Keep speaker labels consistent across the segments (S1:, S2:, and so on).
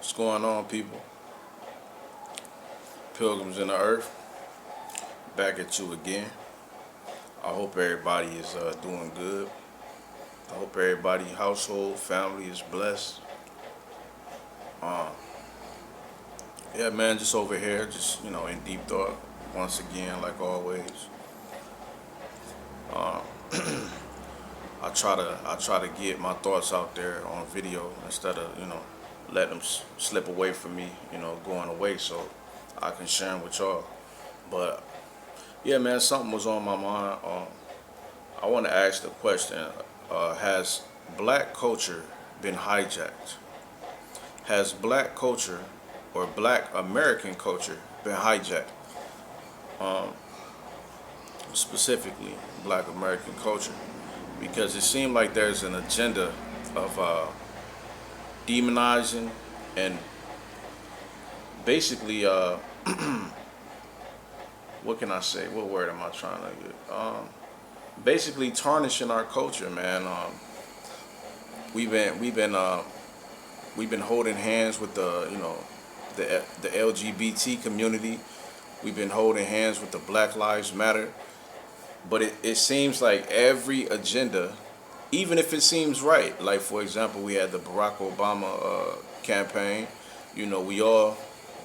S1: What's going on, people? Pilgrims in the earth, back at you again. I hope everybody is doing good. I hope everybody, household, family is blessed. Uh, yeah, man, just over here, just in deep thought once again, like always. Uh, I try to get my thoughts out there on video instead of letting them slip away from me, going away, so I can share them with y'all. But yeah, man, something was on my mind. I want to ask the question: has black culture been hijacked? Has black culture or black American culture been hijacked? Um, Specifically, black American culture, because it seemed like there's an agenda of demonizing and basically, what can I say? What word am I trying to get? Basically tarnishing our culture, man. We've been we've been we've been holding hands with the LGBT community. We've been holding hands with the Black Lives Matter. But it seems like every agenda, even if it seems right, like for example, we had the Barack Obama campaign. We all,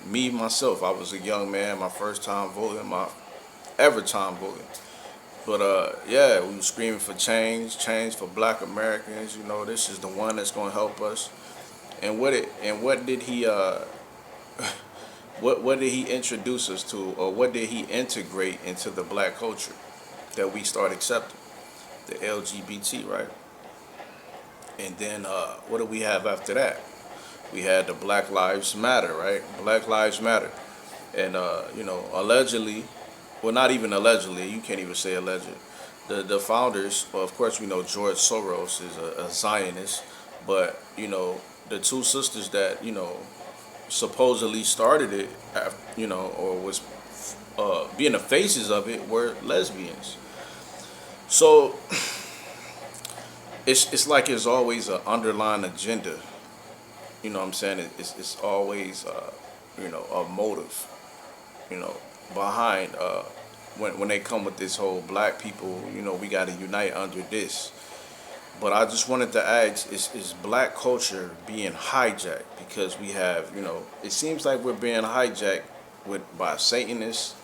S1: me myself, I was a young man, my first time voting, my ever time voting. But yeah, we were screaming for change, change for Black Americans. This is the one that's going to help us. And what did he what did he introduce us to, or what did he integrate into the black culture that we start accepting? The LGBT, right? And then what do we have after that? We had the Black Lives Matter, right? Black Lives Matter. And allegedly, well, not even allegedly, you can't even say alleged. The founders, well, of course, we know George Soros is a Zionist, but the two sisters that supposedly started it, or was being the faces of it, were lesbians. So it's like there's always an underlying agenda. You know what I'm saying? It's always a motive. Behind when they come with this whole black people. We got to unite under this. But I just wanted to ask: is black culture being hijacked? Because we have, it seems like we're being hijacked by Satanists,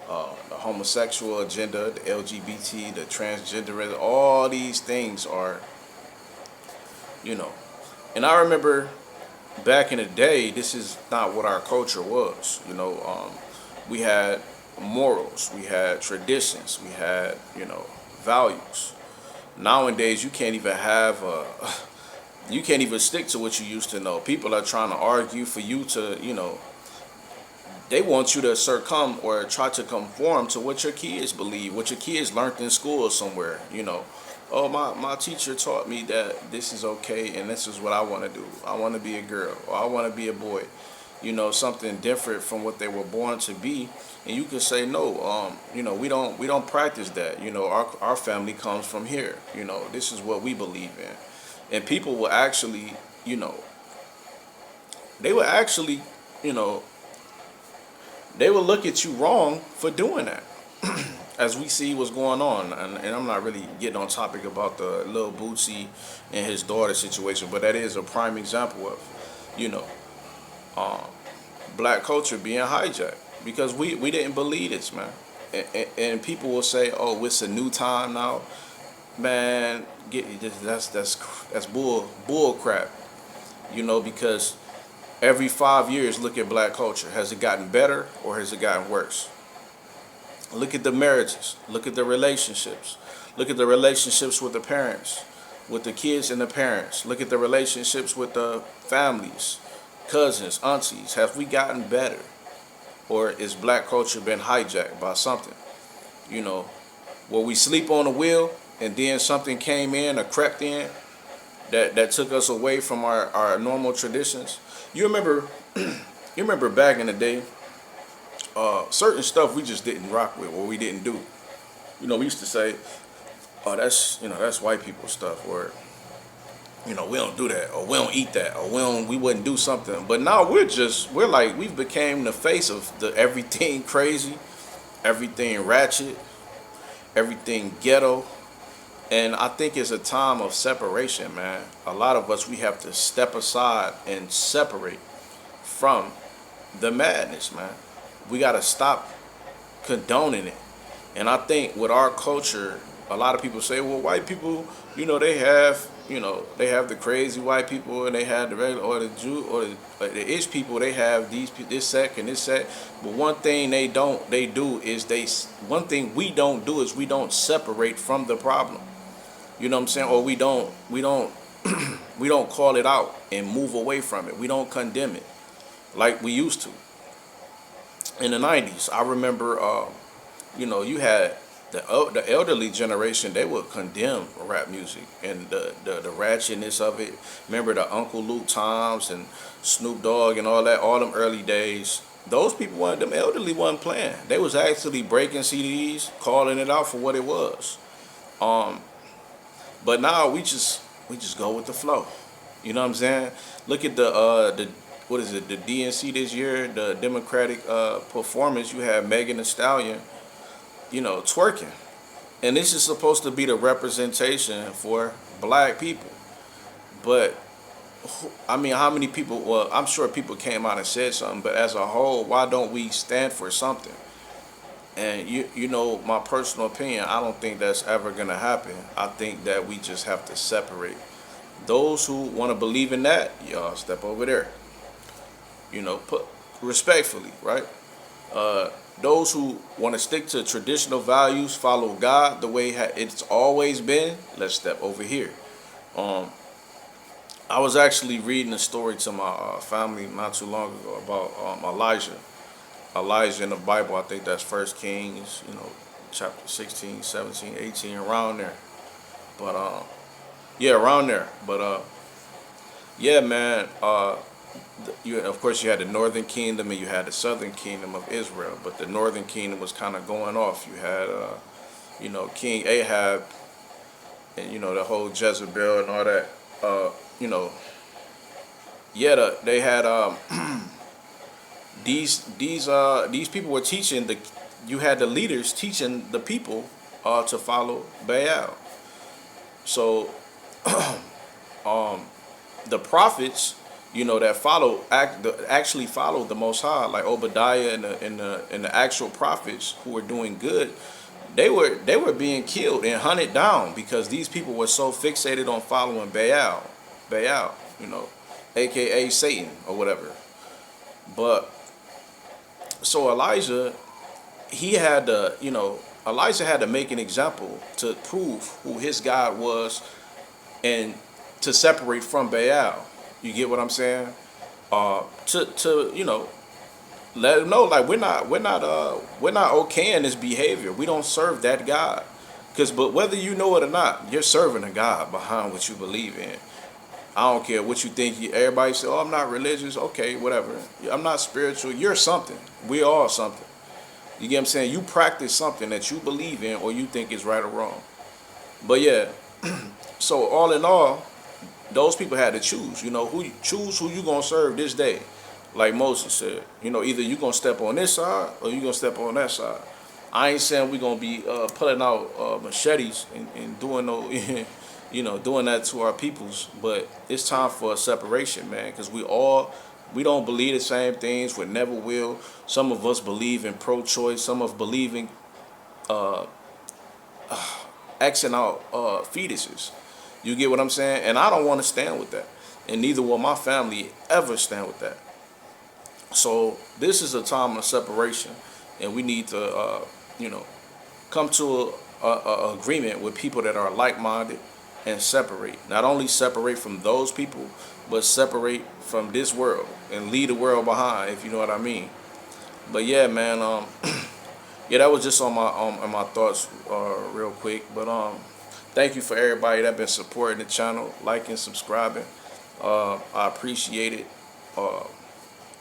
S1: the homosexual agenda, the LGBT, the transgenderism. All these things are, And I remember back in the day, this is not what our culture was. We had morals, we had traditions, we had, values. Nowadays, you can't even have you can't even stick to what you used to know. People are trying to argue for you to, they want you to succumb or try to conform to what your kids believe, what your kids learned in school or somewhere. Oh, my teacher taught me that this is okay and this is what I want to do. I want to be a girl, or I want to be a boy. Something different from what they were born to be. And you can say no. We don't practice that. Our family comes from here. This is what we believe in. And people will actually, they will actually, they will look at you wrong for doing that. As we see what's going on, and I'm not really getting on topic about the little Bootsy and his daughter situation, but that is a prime example of, um, black culture being hijacked, because we didn't believe this, man. And people will say, oh, it's a new time now, man. That's bull crap, because every 5 years, look at black culture. Has it gotten better or has it gotten worse? Look at the marriages. Look at the relationships. Look at the relationships with the parents, with the kids and the parents. Look at the relationships with the families, cousins, aunties. Have we gotten better? Or is black culture been hijacked by something? Where we sleep on the wheel and then something came in or crept in that took us away from our normal traditions. You remember you remember back in the day, certain stuff we just didn't rock with, or we didn't do. We used to say, oh, that's white people stuff, or We don't do that, or we don't eat that, or we wouldn't do something. But now we're like, we've became the face of the everything crazy, everything ratchet, everything ghetto. And I think it's a time of separation, man. A lot of us, we have to step aside and separate from the madness, man. We got to stop condoning it. And I think with our culture, a lot of people say, well, white people, they have the crazy white people, and they have the regular, or the Jew, or the ish people. They have this sect and this sect. But one thing one thing we don't do is we don't separate from the problem. You know what I'm saying? Or we don't we don't call it out and move away from it. We don't condemn it like we used to. In the 90s, I remember, you had the elderly generation. They would condemn rap music and the ratchetness of it. Remember the Uncle Luke times and Snoop Dogg and all that, all them early days. Those people them elderly wasn't playing. They was actually breaking CDs, calling it out for what it was. But now we just go with the flow. You know what I'm saying? Look at the what is it, the DNC this year, the Democratic performance. You had Megan Thee Stallion, twerking. And this is supposed to be the representation for black people. But, I mean, how many people, well, I'm sure people came out and said something, but as a whole, why don't we stand for something? And my personal opinion, I don't think that's ever going to happen. I think that we just have to separate. Those who want to believe in that, y'all step over there. Put respectfully, right? Those who want to stick to traditional values, follow God the way it's always been, let's step over here. I was actually reading a story to my family not too long ago about Elijah. Elijah in the Bible, I think that's First Kings, chapter 16, 17, 18, around there. But yeah, around there. But yeah, man. Of course, you had the northern kingdom and you had the southern kingdom of Israel, but the northern kingdom was kind of going off. You had, King Ahab, and the whole Jezebel and all that. They had these people were teaching you had the leaders teaching the people to follow Baal. So the prophets, that actually followed the Most High, like Obadiah and the actual prophets who were doing good, they were being killed and hunted down because these people were so fixated on following Baal, aka Satan or whatever. But so Elijah had to make an example to prove who his God was and to separate from Baal. You get what I'm saying? To let them know, like, we're not okaying this behavior. We don't serve that God. But whether you know it or not, you're serving a God behind what you believe in. I don't care what you think. Everybody say, "Oh, I'm not religious." Okay, whatever. I'm not spiritual. You're something. We all something. You get what I'm saying? You practice something that you believe in or you think is right or wrong. But yeah, so all in all, those people had to choose. Who you gonna serve this day. Like Moses said, either you gonna step on this side or you gonna step on that side. I ain't saying we gonna be pulling out machetes and doing doing that to our peoples. But it's time for a separation, man, because we don't believe the same things. We never will. Some of us believe in pro-choice. Some of us believe in Xing out fetuses. You get what I'm saying? And I don't want to stand with that. And neither will my family ever stand with that. So this is a time of separation. And we need to, come to a agreement with people that are like-minded and separate. Not only separate from those people, but separate from this world and leave the world behind, if you know what I mean. But yeah, man, yeah, that was just on my thoughts real quick. But thank you for everybody that been supporting the channel, liking, subscribing. I appreciate it.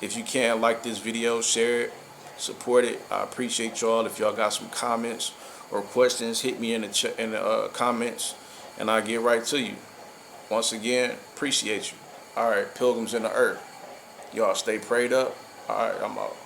S1: If you can, like this video, share it, support it. I appreciate y'all. If y'all got some comments or questions, hit me in the comments, and I'll get right to you. Once again, appreciate you. All right, pilgrims in the earth. Y'all stay prayed up. All right, I'm out.